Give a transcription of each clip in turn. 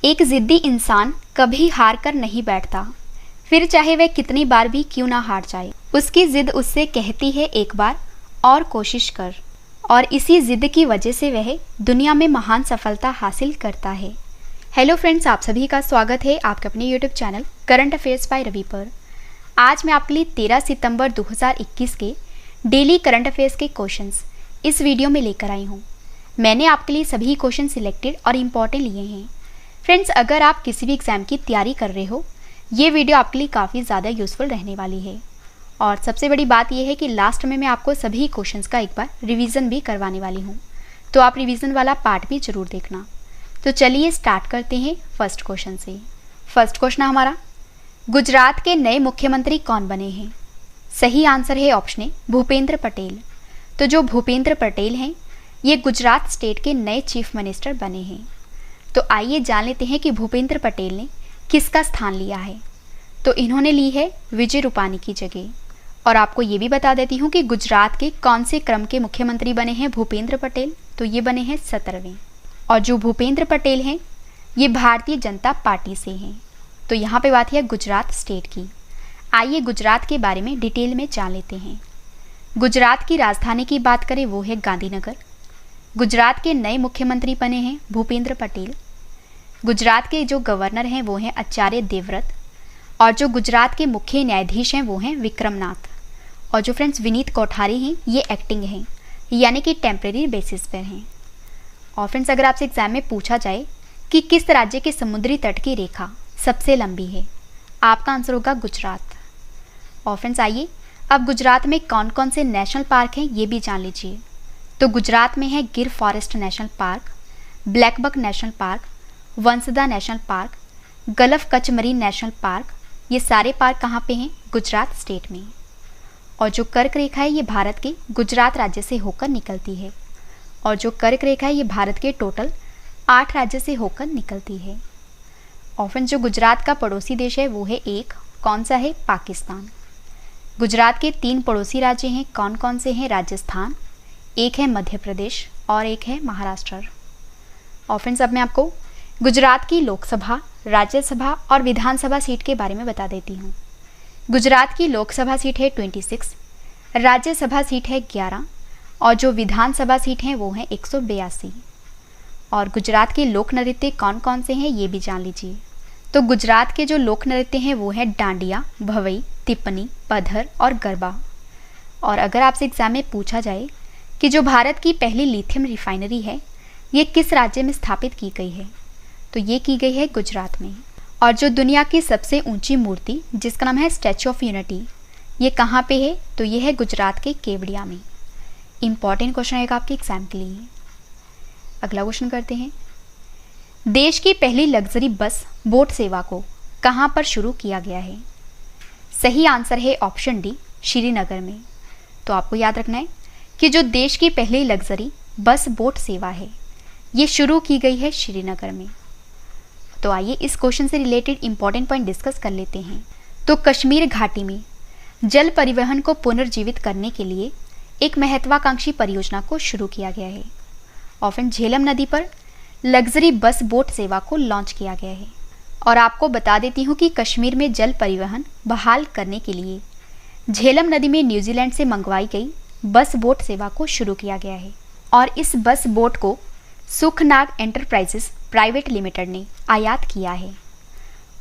एक जिद्दी इंसान कभी हार कर नहीं बैठता, फिर चाहे वह कितनी बार भी क्यों ना हार जाए। उसकी जिद उससे कहती है एक बार और कोशिश कर, और इसी जिद की वजह से वह दुनिया में महान सफलता हासिल करता है। हेलो फ्रेंड्स, आप सभी का स्वागत है आपके अपने YouTube channel current affairs by Ravi पर। आज मैं आपके लिए 13 सितंबर 2021 के डेली करंट अफेयर्स के क्वेश्चंस इस वीडियो में लेकर आई हूँ। मैंने आपके लिए सभी क्वेश्चन सिलेक्टेड और इम्पॉर्टेंट लिए हैं। फ्रेंड्स, अगर आप किसी भी एग्जाम की तैयारी कर रहे हो, ये वीडियो आपके लिए काफ़ी ज़्यादा यूज़फुल रहने वाली है। और सबसे बड़ी बात यह है कि लास्ट में मैं आपको सभी क्वेश्चंस का एक बार रिवीजन भी करवाने वाली हूँ, तो आप रिवीजन वाला पार्ट भी जरूर देखना। तो चलिए स्टार्ट करते हैं फर्स्ट क्वेश्चन से। फर्स्ट क्वेश्चन हमारा, गुजरात के नए मुख्यमंत्री कौन बने हैं? सही आंसर है ऑप्शन ए भूपेंद्र पटेल। तो जो भूपेंद्र पटेल हैं, ये गुजरात स्टेट के नए चीफ मिनिस्टर बने हैं। तो आइए जान लेते हैं कि भूपेंद्र पटेल ने किसका स्थान लिया है। तो इन्होंने ली है विजय रूपानी की जगह। और आपको ये भी बता देती हूँ कि गुजरात के कौन से क्रम के मुख्यमंत्री बने हैं भूपेंद्र पटेल। तो ये बने हैं 17वें। और जो भूपेंद्र पटेल हैं, ये भारतीय जनता पार्टी से हैं। तो यहाँ पे बात है गुजरात स्टेट की। आइए गुजरात के बारे में डिटेल में जान लेते हैं। गुजरात की राजधानी की बात करें वो है गांधीनगर। गुजरात के नए मुख्यमंत्री बने हैं भूपेंद्र पटेल। गुजरात के जो गवर्नर हैं वो हैं आचार्य देवव्रत। और जो गुजरात के मुख्य न्यायाधीश हैं वो हैं विक्रमनाथ। और जो फ्रेंड्स विनीत कोठारी हैं, ये एक्टिंग हैं, यानी कि टेम्परेरी बेसिस पर हैं। और फ्रेंड्स, अगर आपसे एग्जाम में पूछा जाए कि किस राज्य के समुद्री तट की रेखा सबसे लंबी है, आपका आंसर होगा गुजरात। और फ्रेंड्स आइए अब गुजरात में कौन कौन से नेशनल पार्क हैं ये भी जान लीजिए। तो गुजरात में है गिर forest national park, blackbuck national park, Vansda national park, gulf Kutch marine national park. ये सारे पार्क कहाँ पे हैं? गुजरात स्टेट में। और जो कर्क रेखा है ये भारत के गुजरात राज्य से होकर निकलती है। और जो कर्क रेखा है ये भारत के टोटल 8 राज्य से होकर निकलती है। और फिर जो गुजरात का पड़ोसी देश है वो है एक, कौन सा है? पाकिस्तान। गुजरात के 3 पड़ोसी राज्य हैं, कौन कौन से हैं? राजस्थान, एक है मध्य प्रदेश और एक है महाराष्ट्र। और फ्रेंड्स अब मैं आपको गुजरात की लोकसभा, राज्यसभा और विधानसभा सीट के बारे में बता देती हूँ। गुजरात की लोकसभा सीट है 26, राज्यसभा सीट है 11 और जो विधानसभा सीट हैं वो हैं 182। और गुजरात के लोक नृत्य कौन कौन से हैं ये भी जान लीजिए। तो गुजरात के जो लोक नृत्य हैं वो है डांडिया, भवई, तिपनी, पधर और गरबा। और अगर आपसे एग्जाम में पूछा जाए कि जो भारत की पहली लिथियम रिफाइनरी है ये किस राज्य में स्थापित की गई है, तो ये की गई है गुजरात में। और जो दुनिया की सबसे ऊंची मूर्ति जिसका नाम है स्टैचू ऑफ यूनिटी, ये कहाँ पे है? तो ये है गुजरात के केवड़िया में। इंपॉर्टेंट क्वेश्चन रहेगा आपके एग्जाम के लिए। अगला क्वेश्चन करते हैं, देश की पहली लग्जरी बस बोट सेवा को कहाँ पर शुरू किया गया है? सही आंसर है ऑप्शन डी, श्रीनगर में। तो आपको याद रखना है कि जो देश की पहली लग्जरी बस बोट सेवा है ये शुरू की गई है श्रीनगर में। तो आइए इस क्वेश्चन से रिलेटेड इंपॉर्टेंट पॉइंट डिस्कस कर लेते हैं। तो कश्मीर घाटी में जल परिवहन को पुनर्जीवित करने के लिए एक महत्वाकांक्षी परियोजना को शुरू किया गया है। और फिर झेलम नदी पर लग्जरी बस बोट सेवा को लॉन्च किया गया है। और आपको बता देती हूँ कि कश्मीर में जल परिवहन बहाल करने के लिए झेलम नदी में न्यूजीलैंड से मंगवाई गई बस बोट सेवा को शुरू किया गया है। और इस बस बोट को सुखनाग एंटरप्राइजेस प्राइवेट लिमिटेड ने आयात किया है।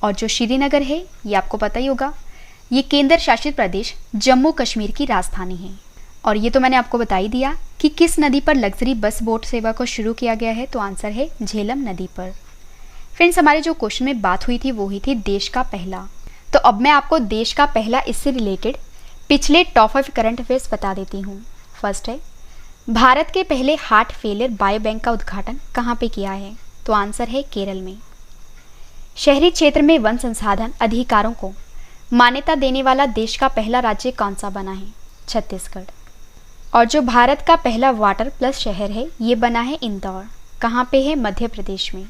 और जो श्रीनगर है ये आपको पता ही होगा, ये केंद्र शासित प्रदेश जम्मू कश्मीर की राजधानी है। और ये तो मैंने आपको बता ही दिया कि किस नदी पर लग्जरी बस बोट सेवा को शुरू किया गया है। तो आंसर है झेलम नदी पर। फ्रेंड्स, हमारे जो क्वेश्चन में बात हुई थी वो हुई थी देश का पहला। तो अब मैं आपको देश का पहला इससे रिलेटेड पिछले टॉप 5 करंट अफेयर्स बता देती हूँ। फर्स्ट है, भारत के पहले हार्ट फेलियर बायो बैंक का उद्घाटन कहाँ पे किया है? तो आंसर है केरल में। शहरी क्षेत्र में वन संसाधन अधिकारों को मान्यता देने वाला देश का पहला राज्य कौन सा बना है? छत्तीसगढ़। और जो भारत का पहला वाटर प्लस शहर है ये बना है इंदौर, कहाँ पे है? मध्य प्रदेश में।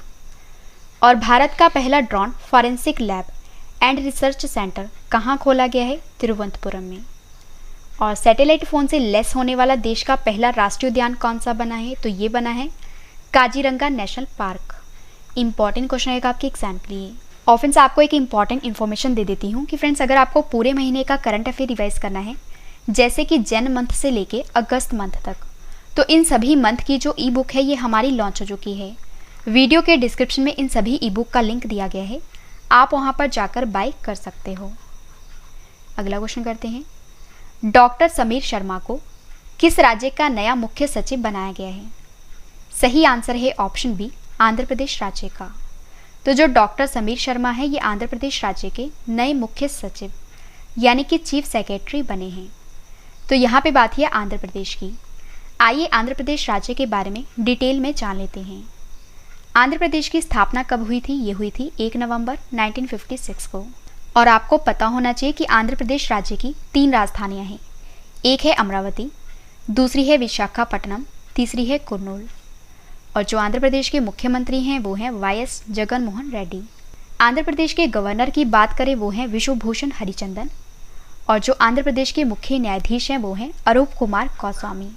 और भारत का पहला drone forensic lab and research centre कहाँ खोला गया है? तिरुवनंतपुरम में। और सैटेलाइट फ़ोन से लेस होने वाला देश का पहला राष्ट्रीय उद्यान कौन सा बना है? तो ये बना है Kaziranga national park. Important question रहेगा आपके एग्जाम के लिए। और फ्रेंड्स आपको एक इंपॉर्टेंट इन्फॉर्मेशन दे देती हूँ कि फ्रेंड्स अगर आपको पूरे महीने का करंट अफेयर रिवाइज करना है, जैसे कि जन मंथ से लेके अगस्त मंथ तक, तो इन सभी मंथ की जो ई बुक है ये हमारी लॉन्च हो चुकी है। वीडियो के डिस्क्रिप्शन में इन सभी ई बुक का लिंक दिया गया है, आप वहाँ पर जाकर बाय कर सकते हो। अगला क्वेश्चन करते हैं, डॉक्टर समीर शर्मा को किस राज्य का नया मुख्य सचिव बनाया गया है? सही आंसर है ऑप्शन बी, आंध्र प्रदेश राज्य का। तो जो डॉक्टर समीर शर्मा है ये आंध्र प्रदेश राज्य के नए मुख्य सचिव यानी कि चीफ सेक्रेटरी बने हैं। तो यहाँ पे बात है आंध्र प्रदेश की। आइए आंध्र प्रदेश राज्य के बारे में डिटेल में जान लेते हैं। आंध्र प्रदेश की स्थापना कब हुई थी? ये हुई थी 1 नवंबर 1956 को। और आपको पता होना चाहिए कि आंध्र प्रदेश राज्य की 3 राजधानियां हैं। एक है अमरावती, दूसरी है विशाखापट्टनम, तीसरी है कुर्नूल। और जो आंध्र प्रदेश के मुख्यमंत्री हैं वो हैं वाई.एस. जगन मोहन रेड्डी। आंध्र प्रदेश के गवर्नर की बात करें वो हैं विश्वभूषण हरिचंदन। और जो आंध्र प्रदेश के मुख्य न्यायाधीश हैं वो हैं अरूप कुमार गोस्वामी।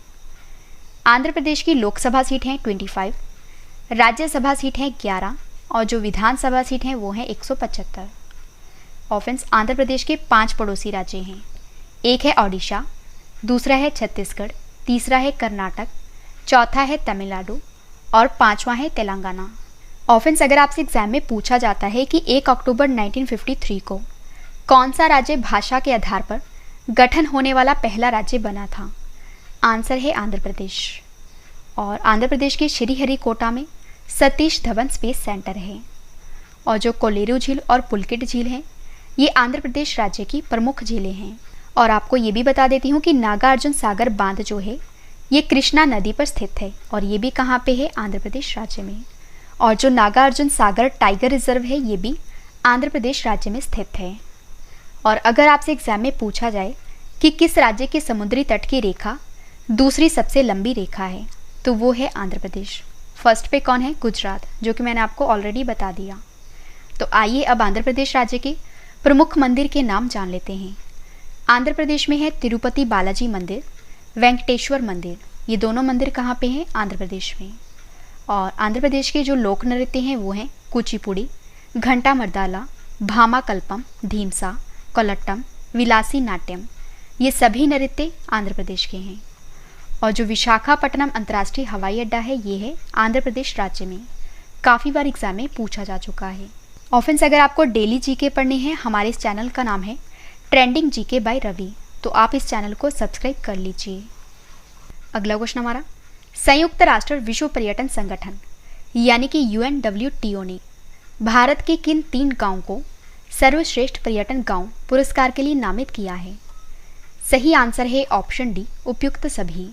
आंध्र प्रदेश की लोकसभा सीट हैं 25, राज्यसभा सीट हैं 11 और जो विधानसभा सीट हैं वो हैं 175। और फ्रेंड्स आंध्र प्रदेश के 5 पड़ोसी राज्य हैं। एक है ओडिशा, दूसरा है छत्तीसगढ़, तीसरा है कर्नाटक, चौथा है तमिलनाडु और 5वां है तेलंगाना। और फ्रेंड्स अगर आपसे एग्जाम में पूछा जाता है कि 1 अक्टूबर 1953 को कौन सा राज्य भाषा के आधार पर गठन होने वाला पहला राज्य बना था? आंसर है आंध्र प्रदेश। और आंध्र प्रदेश के श्रीहरिकोटा में सतीश धवन स्पेस सेंटर है। और जो कोलेरू झील और पुलकिट झील हैं ये आंध्र प्रदेश राज्य की प्रमुख झीलें हैं। और आपको ये भी बता देती हूँ कि नागार्जुन सागर बांध जो है ये कृष्णा नदी पर स्थित है और ये भी कहाँ पे है? आंध्र प्रदेश राज्य में। और जो नागार्जुन सागर टाइगर रिजर्व है ये भी आंध्र प्रदेश राज्य में स्थित है। और अगर आपसे एग्जाम में पूछा जाए कि किस राज्य के समुद्री तट की रेखा दूसरी सबसे लंबी रेखा है, तो वो है आंध्र प्रदेश। फर्स्ट पे कौन है? गुजरात, जो कि मैंने आपको ऑलरेडी बता दिया। तो आइए अब आंध्र प्रदेश राज्य के प्रमुख मंदिर के नाम जान लेते हैं। आंध्र प्रदेश में है तिरुपति बालाजी मंदिर, वेंकटेश्वर मंदिर। ये दोनों मंदिर कहाँ पे हैं? आंध्र प्रदेश में। और आंध्र प्रदेश के जो लोक नृत्य हैं वो हैं कुचिपुड़ी, घंटा मर्दाला, भामा कल्पम, धीमसा, कोलट्टम, विलासी नाट्यम। ये सभी नृत्य आंध्र प्रदेश के हैं। और जो विशाखापट्टनम अंतर्राष्ट्रीय हवाई अड्डा है ये है आंध्र प्रदेश राज्य में। काफ़ी बार एग्जाम में पूछा जा चुका है। और फ्रेंड्स अगर आपको डेली जीके पढ़नी है, हमारे इस चैनल का नाम है ट्रेंडिंग जीके बाय रवि, तो आप इस चैनल को सब्सक्राइब कर लीजिए। अगला क्वेश्चन हमारा, संयुक्त राष्ट्र विश्व पर्यटन संगठन यानी कि UNWTO ने भारत के किन 3 गांव को सर्वश्रेष्ठ पर्यटन गांव पुरस्कार के लिए नामित किया है? सही आंसर है ऑप्शन डी, उपयुक्त सभी।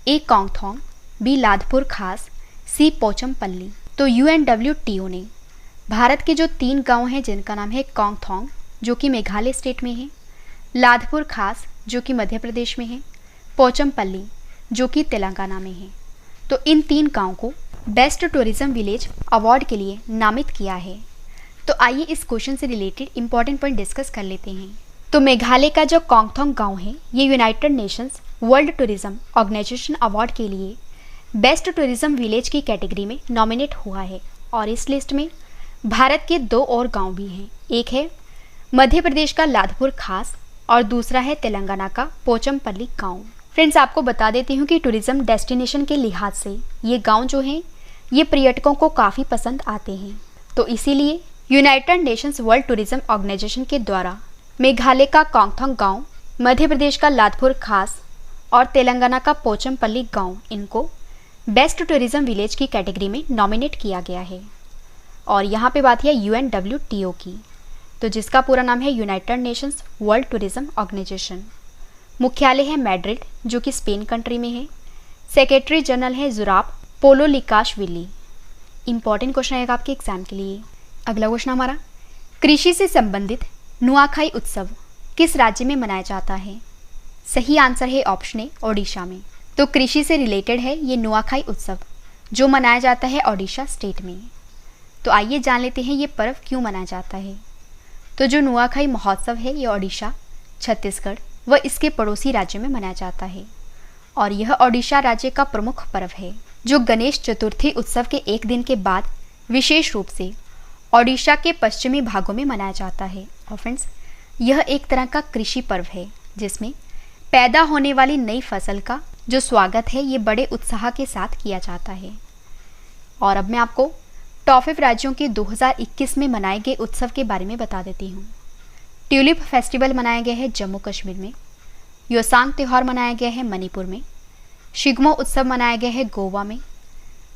ए कोंगथोंग, बी लाधपुर खास, सी पोचमपल्ली। तो UNWTO ने भारत के जो 3 गांव हैं जिनका नाम है कोंगथोंग जो कि मेघालय स्टेट में है, लाधपुर खास जो कि मध्य प्रदेश में है, पोचमपल्ली जो कि तेलंगाना में है, तो इन 3 गांव को बेस्ट टूरिज्म विलेज अवार्ड के लिए नामित किया है। तो आइए इस क्वेश्चन से रिलेटेड इंपॉर्टेंट पॉइंट डिस्कस कर लेते हैं। तो मेघालय का जो कोंगथोंग गांव है ये United Nations World Tourism Organization award के लिए बेस्ट टूरिज्म विलेज की कैटेगरी में नॉमिनेट हुआ है। और इस लिस्ट में भारत के 2 और गांव भी हैं। एक है मध्य प्रदेश का लाधपुर खास और दूसरा है तेलंगाना का पोचमपल्ली गांव। फ्रेंड्स आपको बता देती हूँ कि टूरिज्म डेस्टिनेशन के लिहाज से ये गांव जो हैं ये पर्यटकों को काफ़ी पसंद आते हैं। तो इसीलिए United Nations World Tourism Organization के द्वारा मेघालय का कोंगथोंग गांव, मध्य प्रदेश का लाधपुर खास और तेलंगाना का पोचमपल्ली गांव, इनको बेस्ट टूरिज्म विलेज की कैटेगरी में नॉमिनेट किया गया है। और यहाँ पे बात है UNWTO की, तो जिसका पूरा नाम है United Nations World Tourism Organization. मुख्यालय है मैड्रिड जो कि स्पेन कंट्री में है। सेक्रेटरी जनरल है जुराब पोलोलिकाशविली। इंपॉर्टेंट क्वेश्चन आएगा आपके एग्जाम के लिए। अगला क्वेश्चन हमारा, कृषि से संबंधित नुआखाई उत्सव किस राज्य में मनाया जाता है? सही आंसर है ऑप्शन ए, ओडिशा में। तो कृषि से रिलेटेड है ये नुआखाई उत्सव जो मनाया जाता है ओडिशा स्टेट में। तो आइए जान लेते हैं ये पर्व क्यों मनाया जाता है। तो जो नुआखाई महोत्सव है ये ओडिशा, छत्तीसगढ़ व इसके पड़ोसी राज्यों में मनाया जाता है। और यह ओडिशा राज्य का प्रमुख पर्व है जो गणेश चतुर्थी उत्सव के एक दिन के बाद विशेष रूप से ओडिशा के पश्चिमी भागों में मनाया जाता है। और फ्रेंड्स, यह एक तरह का कृषि पर्व है जिसमें पैदा होने वाली नई फसल का जो स्वागत है ये बड़े उत्साह के साथ किया जाता है। और अब मैं आपको टॉप 5 राज्यों के 2021 में मनाए गए उत्सव के बारे में बता देती हूँ। ट्यूलिप फेस्टिवल मनाया गया है जम्मू कश्मीर में। योसांग त्यौहार मनाया गया है मणिपुर में। शिग्मो उत्सव मनाया गया है गोवा में।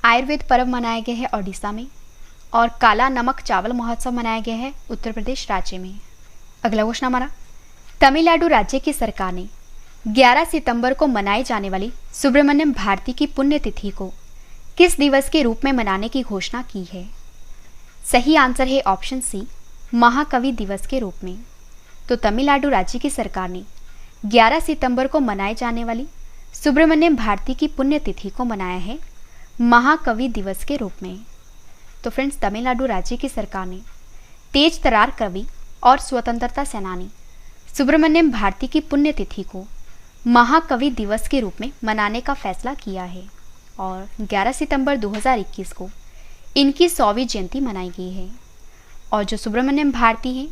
आयुर्वेद पर्व मनाया गया है ओडिशा में। और काला नमक चावल महोत्सव मनाया गया है उत्तर प्रदेश राज्य में। अगला क्वेश्चन हमारा, तमिलनाडु राज्य की सरकार ने 11 सितंबर को मनाई जाने वाली सुब्रमण्यम भारती की पुण्यतिथि को किस दिवस के रूप में मनाने की घोषणा की है? सही आंसर है ऑप्शन सी, महाकवि दिवस के रूप में। तो तमिलनाडु राज्य की सरकार ने 11 सितंबर को मनाई जाने वाली सुब्रमण्यम भारती की पुण्यतिथि को मनाया है महाकवि दिवस के रूप में। तो फ्रेंड्स, तमिलनाडु राज्य की सरकार ने तेज तरार कवि और स्वतंत्रता सेनानी सुब्रमण्यम भारती की पुण्यतिथि को महाकवि दिवस के रूप में मनाने का फैसला किया है। और 11 सितंबर 2021 को इनकी 100वीं जयंती मनाई गई है। और जो सुब्रमण्यम भारती हैं,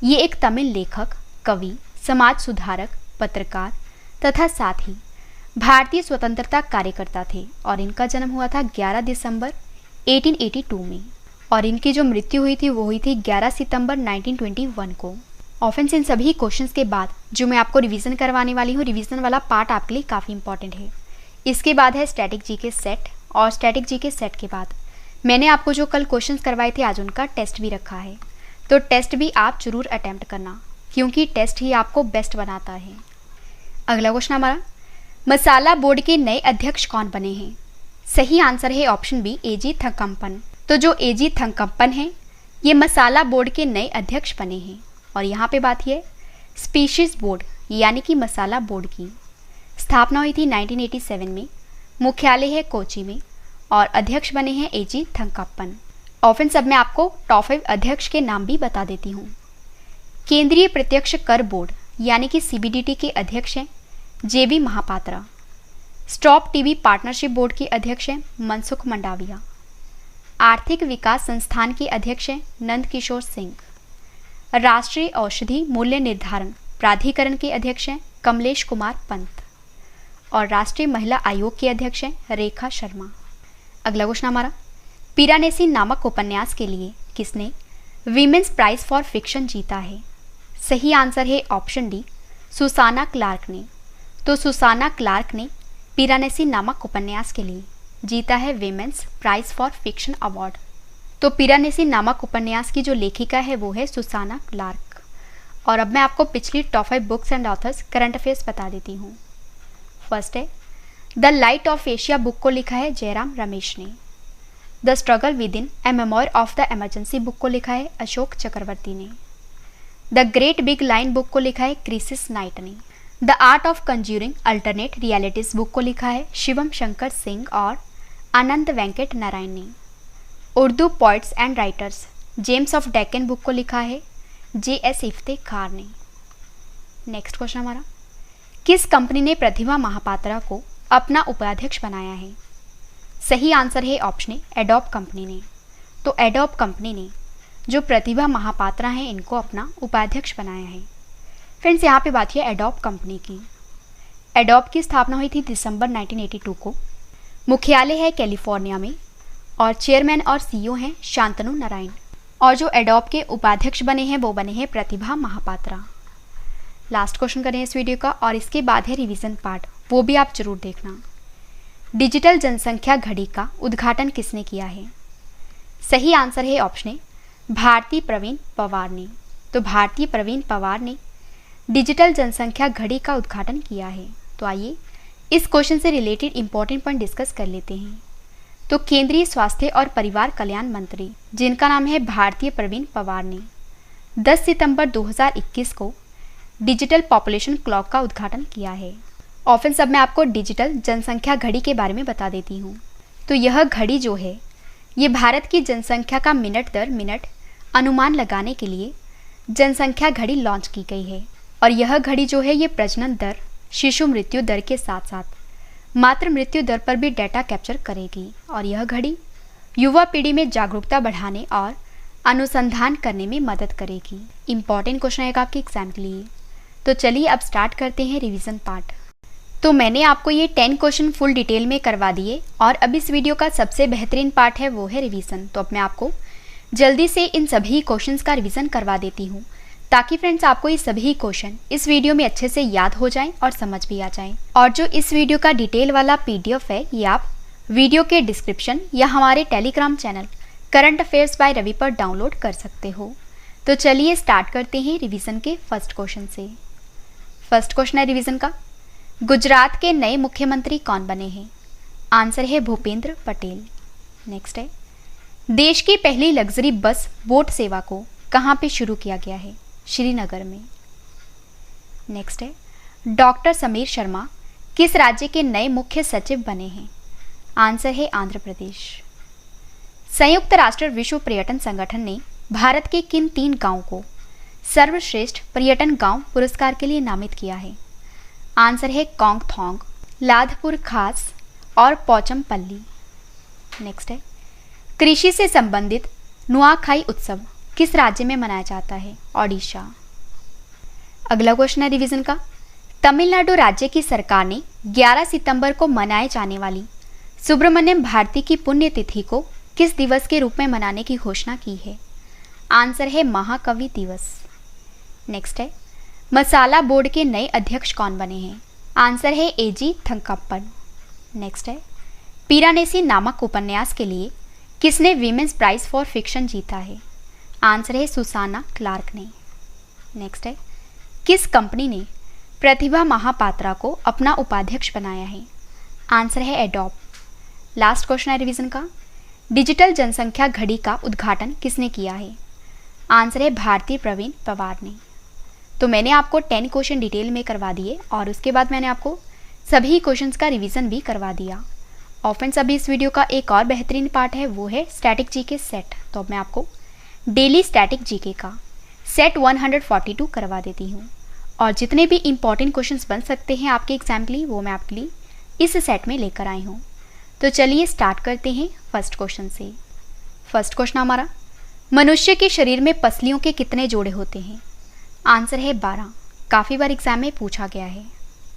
ये एक तमिल लेखक, कवि, समाज सुधारक, पत्रकार तथा साथ ही भारतीय स्वतंत्रता कार्यकर्ता थे। और इनका जन्म हुआ था 11 दिसंबर 1882 में। और इनकी जो मृत्यु हुई थी वो हुई थी 11 सितंबर 1921 को। ऑफेंस, इन सभी क्वेश्चंस के बाद जो मैं आपको रिवीजन करवाने वाली हूँ, रिवीजन वाला पार्ट आपके लिए काफ़ी इंपॉर्टेंट है। इसके बाद है स्टैटिक जीके सेट। और स्टैटिक जीके सेट के बाद मैंने आपको जो कल क्वेश्चंस करवाए थे आज उनका टेस्ट भी रखा है। तो टेस्ट भी आप जरूर अटैम्प्ट करना क्योंकि टेस्ट ही आपको बेस्ट बनाता है। अगला क्वेश्चन हमारा, मसाला बोर्ड के नए अध्यक्ष कौन बने हैं? सही आंसर है ऑप्शन बी, एजी थंगकंपन। तो जो एजी थंगकंपन हैं ये मसाला बोर्ड के नए अध्यक्ष बने हैं। और यहाँ पे बात है स्पीशीज बोर्ड यानी कि मसाला बोर्ड की स्थापना हुई थी 1987 में। मुख्यालय है कोची में और अध्यक्ष बने हैं एजी थंगकंपन। ऑफन सब मैं आपको टॉप 5 अध्यक्ष के नाम भी बता देती हूँ। केंद्रीय प्रत्यक्ष कर बोर्ड यानी कि सीबीडीटी के अध्यक्ष हैं JB Mahapatra. Stop TB partnership board के अध्यक्ष हैं मनसुख मंडाविया। आर्थिक विकास संस्थान के अध्यक्ष हैं नंद किशोर सिंह। राष्ट्रीय औषधि मूल्य निर्धारण प्राधिकरण के अध्यक्ष हैं कमलेश कुमार पंत। और राष्ट्रीय महिला आयोग के अध्यक्ष हैं रेखा शर्मा। अगला क्वेश्चन हमारा, पिरानेसी नामक उपन्यास के लिए किसने वीमेंस प्राइज फॉर फिक्शन जीता है? सही आंसर है ऑप्शन डी, सुसाना क्लार्क ने। तो सुसाना क्लार्क ने पिरानेसी नामक उपन्यास के लिए जीता है women's prize for fiction award. तो पिरानेसी नामक उपन्यास की जो लेखिका है वो है सुसाना क्लार्क। और अब मैं आपको पिछली top 5 books and authors current affairs बता देती हूँ। फर्स्ट है the light of Asia book को लिखा है जयराम रमेश ने। The struggle with in A memoir of the emergency book को लिखा है अशोक चक्रवर्ती ने। The great big line book को लिखा है क्रिसिस नाइट ने। The art of conjuring alternate realities book को लिखा है शिवम शंकर सिंह और अनंत वेंकट नारायण ने। Urdu poets and writers James of Deccan book को लिखा है जे.एस. इफ्तेखार ने। नेक्स्ट क्वेश्चन हमारा, किस कंपनी ने प्रतिभा महापात्रा को अपना उपाध्यक्ष बनाया है? सही आंसर है ऑप्शन ए, एडोब कंपनी ने। तो एडोब कंपनी ने जो प्रतिभा महापात्रा हैं इनको अपना उपाध्यक्ष बनाया है। फ्रेंड्स, यहाँ पे बात है एडोब कंपनी की। एडोब की स्थापना हुई थी दिसंबर 1982 को। मुख्यालय है कैलिफोर्निया में और चेयरमैन और सीईओ हैं शांतनु नारायण। और जो एडोब के उपाध्यक्ष बने हैं वो बने हैं प्रतिभा महापात्रा। लास्ट क्वेश्चन करें इस वीडियो का और इसके बाद है रिवीजन पार्ट, वो भी आप जरूर देखना। डिजिटल जनसंख्या घड़ी का उद्घाटन किसने किया है? सही आंसर है ऑप्शन ए, भारती प्रवीण पवार ने। तो भारती प्रवीण पवार ने डिजिटल जनसंख्या घड़ी का उद्घाटन किया है। तो आइए इस क्वेश्चन से रिलेटेड इंपॉर्टेंट पॉइंट डिस्कस कर लेते हैं। तो केंद्रीय स्वास्थ्य और परिवार कल्याण मंत्री जिनका नाम है भारतीय प्रवीण पवार ने 10 सितंबर 2021 को डिजिटल पॉपुलेशन क्लॉक का उद्घाटन किया है। ऑफन सब मैं आपको डिजिटल जनसंख्या घड़ी के बारे में बता देती हूँ। तो यह घड़ी जो है ये भारत की जनसंख्या का मिनट दर मिनट अनुमान लगाने के लिए जनसंख्या घड़ी लॉन्च की गई है। और यह घड़ी जो है ये प्रजनन दर, शिशु मृत्यु दर के साथ साथ मातृ मृत्यु दर पर भी डाटा कैप्चर करेगी। और यह घड़ी युवा पीढ़ी में जागरूकता बढ़ाने और अनुसंधान करने में मदद करेगी। इंपॉर्टेंट क्वेश्चन आएगा आपके एग्जाम के लिए। तो चलिए अब स्टार्ट करते हैं रिवीजन पार्ट। तो मैंने आपको ये 10 क्वेश्चन फुल डिटेल में करवा दिए और अब इस वीडियो का सबसे बेहतरीन पार्ट है वो है रिवीजन। तो अब मैं आपको जल्दी से इन सभी क्वेश्चंस का रिवीजन करवा देती हूँ ताकि फ्रेंड्स आपको ये सभी क्वेश्चन इस वीडियो में अच्छे से याद हो जाएं और समझ भी आ जाएं। और जो इस वीडियो का डिटेल वाला PDF है ये आप वीडियो के डिस्क्रिप्शन या हमारे Telegram channel current affairs by Ravi पर डाउनलोड कर सकते हो। तो चलिए स्टार्ट करते हैं रिवीजन के फर्स्ट क्वेश्चन से। फर्स्ट क्वेश्चन है रिवीजन का, गुजरात के नए मुख्यमंत्री कौन बने हैं? आंसर है भूपेंद्र पटेल। नेक्स्ट है, देश की पहली लग्जरी बस बोट सेवा को कहाँ पे शुरू किया गया है? श्रीनगर में। नेक्स्ट है, डॉक्टर समीर शर्मा किस राज्य के नए मुख्य सचिव बने हैं? आंसर है आंध्र प्रदेश। संयुक्त राष्ट्र विश्व पर्यटन संगठन ने भारत के किन 3 गांवों को सर्वश्रेष्ठ पर्यटन गांव पुरस्कार के लिए नामित किया है? आंसर है कोंगथोंग, लाधपुर खास और पोचमपल्ली। नेक्स्ट है, कृषि से संबंधित नुआखाई उत्सव किस राज्य में मनाया जाता है? ओडिशा। अगला क्वेश्चन है रिवीजन का, तमिलनाडु राज्य की सरकार ने 11 सितंबर को मनाए जाने वाली सुब्रमण्यम भारती की पुण्यतिथि को किस दिवस के रूप में मनाने की घोषणा की है? आंसर है महाकवि दिवस। नेक्स्ट है, मसाला बोर्ड के नए अध्यक्ष कौन बने हैं? आंसर है AG थंकप्पन। नेक्स्ट है, पिरानेसी नामक उपन्यास के लिए किसने विमेंस प्राइज फॉर फिक्शन जीता है? आंसर है सुसाना क्लार्क ने। नेक्स्ट है, किस कंपनी ने प्रतिभा महापात्रा को अपना उपाध्यक्ष बनाया है? आंसर है एडोब। लास्ट क्वेश्चन है रिवीजन का, डिजिटल जनसंख्या घड़ी का उद्घाटन किसने किया है? आंसर है भारती प्रवीण पवार ने। तो मैंने आपको 10 क्वेश्चन डिटेल में करवा दिए और उसके बाद मैंने आपको सभी क्वेश्चंस का रिवीजन भी करवा दिया। और फ्रेंड्स अभी इस वीडियो का एक और बेहतरीन पार्ट है वो है स्टैटिक जीके सेट। तो अब मैं आपको डेली स्टैटिक जीके का सेट 142 करवा देती हूँ और जितने भी इंपॉर्टेंट क्वेश्चंस बन सकते हैं आपके एग्जाम के लिए वो मैं आपके लिए इस सेट में लेकर आई हूँ। तो चलिए स्टार्ट करते हैं फर्स्ट क्वेश्चन से। फर्स्ट क्वेश्चन हमारा, मनुष्य के शरीर में पसलियों के कितने जोड़े होते हैं? आंसर है 12। काफ़ी बार एग्जाम में पूछा गया है।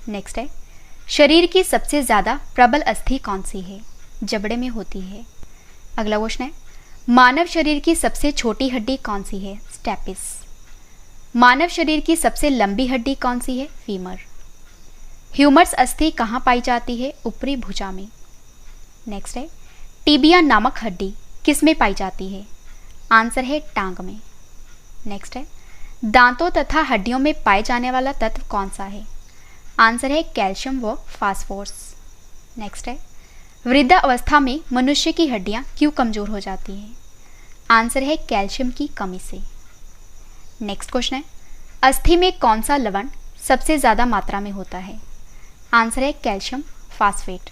नेक्स्ट है, शरीर की सबसे ज़्यादा प्रबल अस्थि कौन सी है? जबड़े में होती है। अगला क्वेश्चन है, मानव शरीर की सबसे छोटी हड्डी कौन सी है? स्टेपिस। मानव शरीर की सबसे लंबी हड्डी कौन सी है? फीमर। ह्यूमरस अस्थि कहाँ पाई जाती है? ऊपरी भुजा में। नेक्स्ट है, टिबिया नामक हड्डी किस में पाई जाती है? आंसर है टांग में। नेक्स्ट है, दांतों तथा हड्डियों में पाए जाने वाला तत्व कौन सा है? आंसर है कैल्शियम व फास्फोरस। नेक्स्ट है, वृद्धा अवस्था में मनुष्य की हड्डियां क्यों कमजोर हो जाती हैं? आंसर है कैल्शियम की कमी से। नेक्स्ट क्वेश्चन है, अस्थि में कौन सा लवण सबसे ज़्यादा मात्रा में होता है? आंसर है कैल्शियम फास्फेट।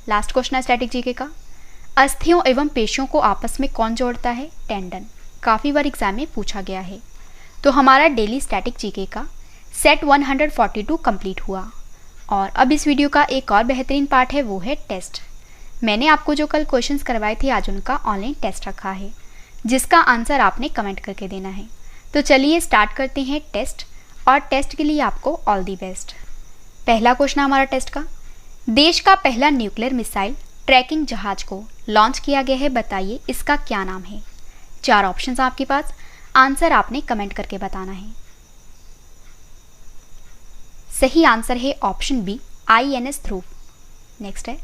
लास्ट क्वेश्चन है स्टैटिक जीके का, अस्थियों एवं पेशियों को आपस में कौन जोड़ता है? टेंडन। काफ़ी बार एग्जाम में पूछा गया है। तो हमारा डेली स्टैटिक जीके का सेट 142 कंप्लीट हुआ और अब इस वीडियो का एक और बेहतरीन पार्ट है वो है टेस्ट। मैंने आपको जो कल क्वेश्चंस करवाए थे आज उनका ऑनलाइन टेस्ट रखा है जिसका आंसर आपने कमेंट करके देना है। तो चलिए स्टार्ट करते हैं टेस्ट और टेस्ट के लिए आपको ऑल दी बेस्ट। पहला क्वेश्चन हमारा टेस्ट का, देश का पहला न्यूक्लियर मिसाइल ट्रैकिंग जहाज को लॉन्च किया गया है, बताइए इसका क्या नाम है? 4 ऑप्शंस आपके पास, आंसर आपने कमेंट करके बताना है। सही आंसर है ऑप्शन बी INS ध्रुव। नेक्स्ट है,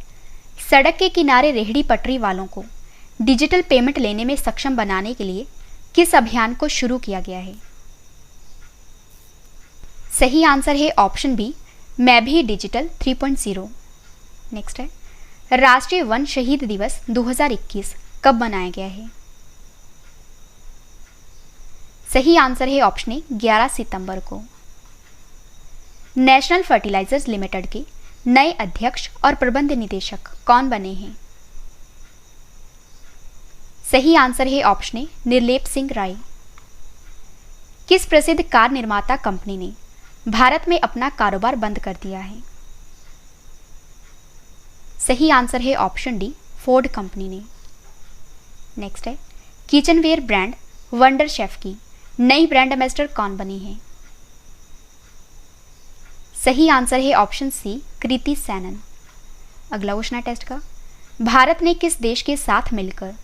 सड़क के किनारे रेहड़ी पटरी वालों को डिजिटल पेमेंट लेने में सक्षम बनाने के लिए किस अभियान को शुरू किया गया है? सही आंसर है ऑप्शन बी मैं भी डिजिटल 3.0। नेक्स्ट है, राष्ट्रीय वन शहीद दिवस 2021 कब मनाया गया है? सही आंसर है ऑप्शन ए 11 सितंबर को। नेशनल फर्टिलाइजर्स लिमिटेड के नए अध्यक्ष और प्रबंध निदेशक कौन बने हैं? सही आंसर है ऑप्शन ए निर्लेप सिंह राय। किस प्रसिद्ध कार निर्माता कंपनी ने भारत में अपना कारोबार बंद कर दिया है? सही आंसर है ऑप्शन डी फोर्ड कंपनी ने। नेक्स्ट है किचनवेयर ब्रांड वंडर शेफ की नई ब्रांड एम्बेसडर कौन बनी है? सही आंसर है ऑप्शन सी कृति सैनन। अगला क्वेश्चन है टेस्ट का, भारत ने किस देश के साथ मिलकर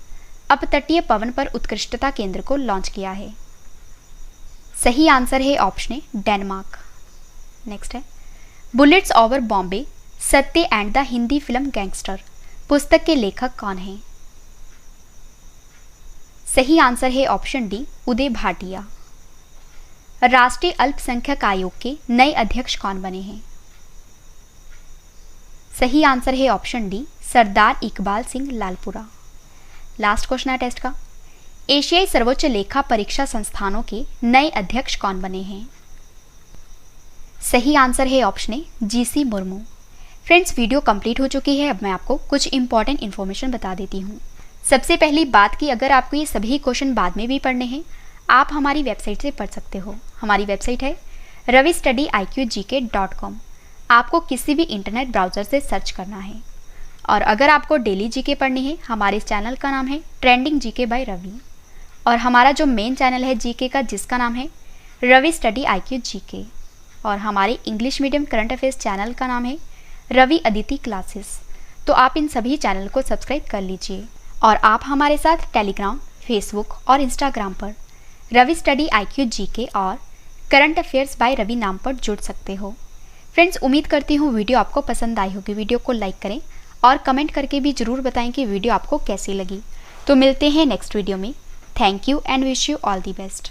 अपतटीय पवन पर उत्कृष्टता केंद्र को लॉन्च किया है? सही आंसर है ऑप्शन ए डेनमार्क। नेक्स्ट है बुलेट्स ओवर बॉम्बे सत्य and the Hindi film gangster पुस्तक के लेखक कौन हैं? सही आंसर है ऑप्शन डी उदय भाटिया। राष्ट्रीय अल्पसंख्यक आयोग के नए अध्यक्ष कौन बने हैं? सही आंसर है ऑप्शन डी सरदार इकबाल सिंह लालपुरा। लास्ट क्वेश्चन है टेस्ट का, एशियाई सर्वोच्च लेखा परीक्षा संस्थानों के नए अध्यक्ष कौन बने हैं? सही आंसर है option A GC Murmu. Friends, video complete हो चुकी है। अब मैं आपको कुछ इंपॉर्टेंट इन्फॉर्मेशन बता देती हूँ। सबसे पहली बात कि अगर आपको ये सभी क्वेश्चन बाद में भी पढ़ने हैं, आप हमारी वेबसाइट से पढ़ सकते हो। हमारी वेबसाइट है ravistudy.iqgk.com। आपको किसी भी इंटरनेट ब्राउज़र से सर्च करना है। और अगर आपको डेली जीके पढ़नी है, हमारे इस चैनल का नाम है ट्रेंडिंग जीके बाय रवि। और हमारा जो मेन चैनल है जीके का, जिसका नाम है रवि स्टडी IQ जीके। और हमारे English medium current affairs channel का नाम है रवि अदिति क्लासेस। तो आप इन सभी चैनल को सब्सक्राइब कर लीजिए। और आप हमारे साथ टेलीग्राम, फेसबुक और इंस्टाग्राम पर रवि स्टडी IQ जीके और करंट अफेयर्स बाय रवि नाम पर जुड़ सकते हो। फ्रेंड्स, उम्मीद करती हूँ वीडियो आपको पसंद आई होगी। वीडियो को लाइक करें और कमेंट करके भी ज़रूर बताएं कि वीडियो आपको कैसी लगी। तो मिलते हैं नेक्स्ट वीडियो में। Thank you and wish you all the best.